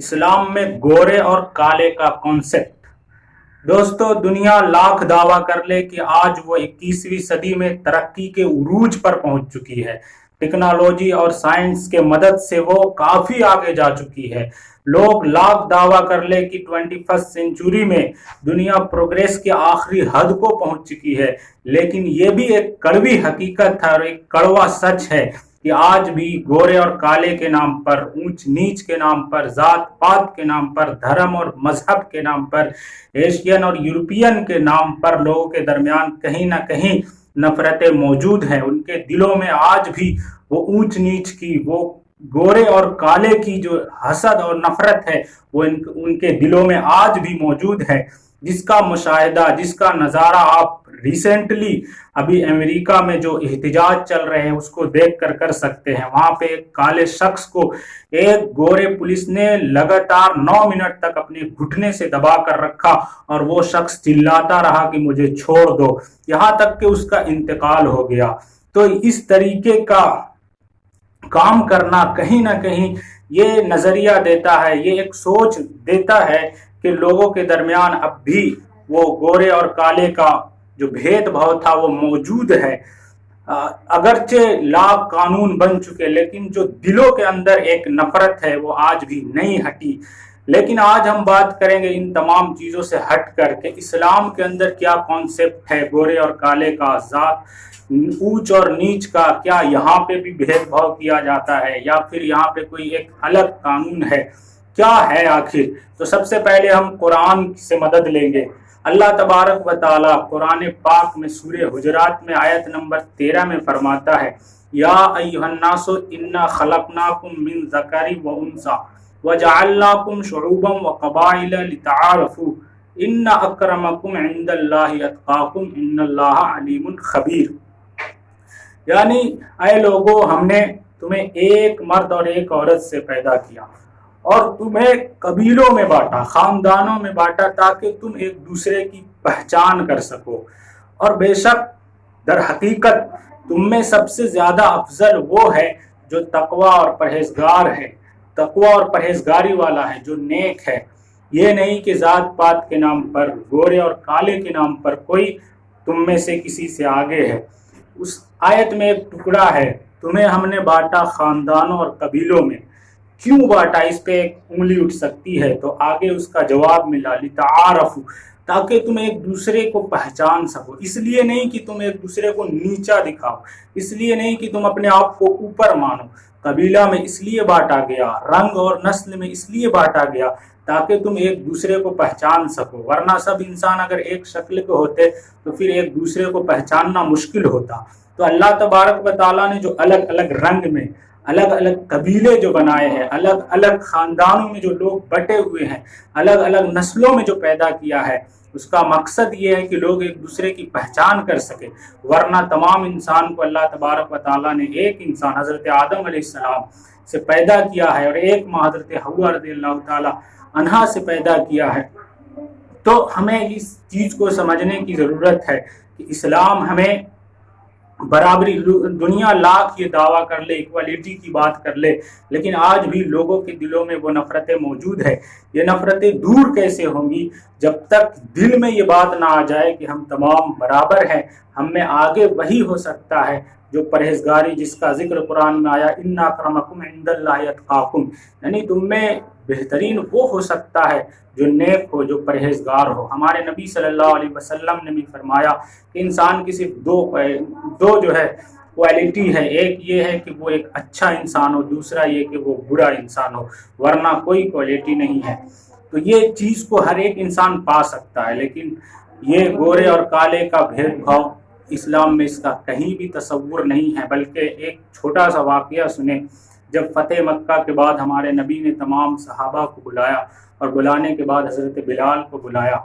اسلام میں گورے اور کالے کا کانسیپٹ۔ دوستو، دنیا لاکھ دعویٰ کر لے کہ آج وہ 21ویں صدی میں ترقی کے عروج پر پہنچ چکی ہے۔ ٹیکنالوجی اور سائنس کے مدد سے وہ کافی آگے جا چکی ہے۔ لوگ لاکھ دعویٰ کر لے کہ 21 سینچری میں دنیا پروگریس کے آخری حد کو پہنچ چکی ہے، لیکن یہ بھی ایک کڑوی حقیقت ہے اور ایک کڑوا سچ ہے کہ آج بھی گورے اور کالے کے نام پر، اونچ نیچ کے نام پر، ذات پات کے نام پر، دھرم اور مذہب کے نام پر، ایشین اور یورپین کے نام پر لوگوں کے درمیان کہیں نہ کہیں نفرتیں موجود ہیں۔ ان کے دلوں میں آج بھی وہ اونچ نیچ کی، وہ گورے اور کالے کی جو حسد اور نفرت ہے وہ ان کے دلوں میں آج بھی موجود ہے، جس کا مشاہدہ، جس کا نظارہ آپ ریسنٹلی ابھی امریکہ میں جو احتجاج چل رہے ہیں اس کو دیکھ کر سکتے ہیں۔ وہاں پہ ایک کالے شخص کو ایک گورے پولیس نے لگاتار 9 منٹ تک اپنے گھٹنے سے دبا کر رکھا اور وہ شخص چلاتا رہا کہ مجھے چھوڑ دو، یہاں تک کہ اس کا انتقال ہو گیا۔ تو اس طریقے کا کام کرنا کہیں نہ کہیں یہ نظریہ دیتا ہے، یہ ایک سوچ دیتا ہے کہ لوگوں کے درمیان اب بھی وہ گورے اور کالے کا جو بھید بھاؤ تھا وہ موجود ہے۔ اگرچہ لا قانون بن چکے، لیکن جو دلوں کے اندر ایک نفرت ہے وہ آج بھی نہیں ہٹی۔ لیکن آج ہم بات کریں گے ان تمام چیزوں سے ہٹ کر کے اسلام کے اندر کیا کانسیپٹ ہے گورے اور کالے کا، ذات اونچ اور نیچ کا، کیا یہاں پہ بھی بھید بھاؤ کیا جاتا ہے یا پھر یہاں پہ کوئی ایک الگ قانون ہے، کیا ہے آخر؟ تو سب سے پہلے ہم قرآن سے مدد لیں گے۔ اللہ تبارک و تعالی قرآن پاک میں سورہ حجرات میں آیت نمبر 13 میں فرماتا ہے، یا ایھا الناس انا خلقناکم من ذکر و انثی وجعلناکم شعوبا وقبائل لتعارفوا ان اکرمکم عند اللہ اتقاکم ان اللہ علیم خبیر۔ یعنی اے لوگو، ہم نے تمہیں ایک مرد اور ایک عورت سے پیدا کیا اور تمہیں قبیلوں میں بانٹا، خاندانوں میں بانٹا، تاکہ تم ایک دوسرے کی پہچان کر سکو۔ اور بے شک در حقیقت تم میں سب سے زیادہ افضل وہ ہے جو تقوی اور پرہیزگار ہے، تقوی اور پرہیزگاری والا ہے، جو نیک ہے۔ یہ نہیں کہ ذات پات کے نام پر، گورے اور کالے کے نام پر کوئی تم میں سے کسی سے آگے ہے۔ اس آیت میں ایک ٹکڑا ہے، تمہیں ہم نے بانٹا خاندانوں اور قبیلوں میں۔ کیوں بانٹا؟ اس پہ ایک انگلی اٹھ سکتی ہے، تو آگے اس کا جواب ملا، لتعارفوا، تاکہ تم ایک دوسرے کو پہچان سکو۔ اس لیے نہیں کہ تم ایک دوسرے کو نیچا دکھاؤ، اس لیے نہیں کہ تم اپنے آپ کو اوپر مانو۔ قبیلہ میں اس لیے بانٹا گیا، رنگ اور نسل میں اس لیے بانٹا گیا تاکہ تم ایک دوسرے کو پہچان سکو، ورنہ سب انسان اگر ایک شکل کے ہوتے تو پھر ایک دوسرے کو پہچاننا مشکل ہوتا۔ تو اللہ تبارک و تعالیٰ نے جو الگ الگ رنگ میں، الگ الگ قبیلے جو بنائے ہیں، الگ الگ خاندانوں میں جو لوگ بٹے ہوئے ہیں، الگ الگ نسلوں میں جو پیدا کیا ہے، اس کا مقصد یہ ہے کہ لوگ ایک دوسرے کی پہچان کر سکے۔ ورنہ تمام انسان کو اللہ تبارک و تعالیٰ نے ایک انسان حضرت آدم علیہ السلام سے پیدا کیا ہے اور ایک ماں حضرت حوا رضی اللہ تعالیٰ عنہا سے پیدا کیا ہے۔ تو ہمیں اس چیز کو سمجھنے کی ضرورت ہے کہ اسلام ہمیں برابری، دنیا لاکھ یہ دعویٰ کر لے، ایکوالٹی کی بات کر لے، لیکن آج بھی لوگوں کے دلوں میں وہ نفرتیں موجود ہے۔ یہ نفرتیں دور کیسے ہوں گی جب تک دل میں یہ بات نہ آ جائے کہ ہم تمام برابر ہیں۔ ہم میں آگے وہی ہو سکتا ہے جو پرہیزگاری، جس کا ذکر قرآن میں آیا، ان اکرمکم عند اللہ اتقاکم، یعنی تم میں بہترین وہ ہو سکتا ہے جو نیک ہو، جو پرہیزگار ہو۔ ہمارے نبی صلی اللہ علیہ وسلم نے بھی فرمایا کہ انسان کی صرف دو جو ہے کوالٹی ہے، ایک یہ ہے کہ وہ ایک اچھا انسان ہو، دوسرا یہ کہ وہ برا انسان ہو، ورنہ کوئی کوالٹی نہیں ہے۔ تو یہ چیز کو ہر ایک انسان پا سکتا ہے، لیکن یہ گورے اور کالے کا بھید بھاؤ اسلام میں اس کا کہیں بھی تصور نہیں ہے۔ بلکہ ایک چھوٹا سا واقعہ سنیں، جب فتح مکہ کے بعد ہمارے نبی نے تمام صحابہ کو بلایا اور بلانے کے بعد حضرت بلال کو بلایا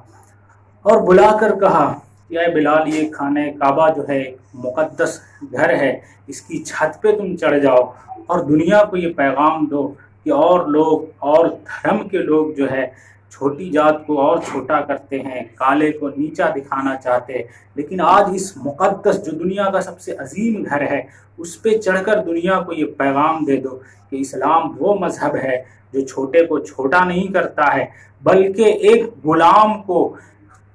اور بلا کر کہا کہ اے بلال، یہ خانہ کعبہ جو ہے ایک مقدس گھر ہے، اس کی چھت پہ تم چڑھ جاؤ اور دنیا کو یہ پیغام دو کہ اور لوگ اور دھرم کے لوگ جو ہے چھوٹی ذات کو اور چھوٹا کرتے ہیں، کالے کو نیچا دکھانا چاہتے ہیں۔ لیکن آج اس مقدس جو دنیا کا سب سے عظیم گھر ہے، اس پہ چڑھ کر دنیا کو یہ پیغام دے دو کہ اسلام وہ مذہب ہے جو چھوٹے کو چھوٹا نہیں کرتا ہے، بلکہ ایک غلام کو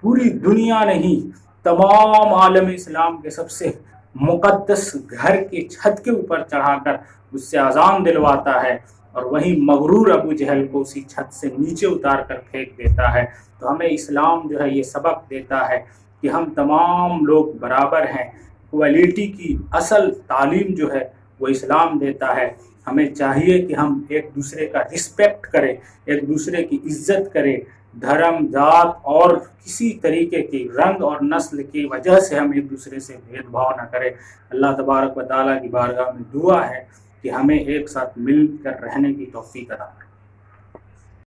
پوری دنیا نہیں، تمام عالم اسلام کے سب سے مقدس گھر کی چھت کے اوپر چڑھا کر اس سے اذان دلواتا ہے، اور وہی مغرور ابو جہل کو اسی چھت سے نیچے اتار کر پھینک دیتا ہے۔ تو ہمیں اسلام جو ہے یہ سبق دیتا ہے کہ ہم تمام لوگ برابر ہیں۔ کوالٹی کی اصل تعلیم جو ہے وہ اسلام دیتا ہے۔ ہمیں چاہیے کہ ہم ایک دوسرے کا رسپیکٹ کریں، ایک دوسرے کی عزت کریں، دھرم، ذات اور کسی طریقے کی رنگ اور نسل کی وجہ سے ہم ایک دوسرے سے بھید بھاؤ نہ کریں۔ اللہ تبارک و تعالیٰ کی بارگاہ میں دعا ہے کہ ہمیں ایک ساتھ مل کر رہنے کی توفیق عطا فرمائے۔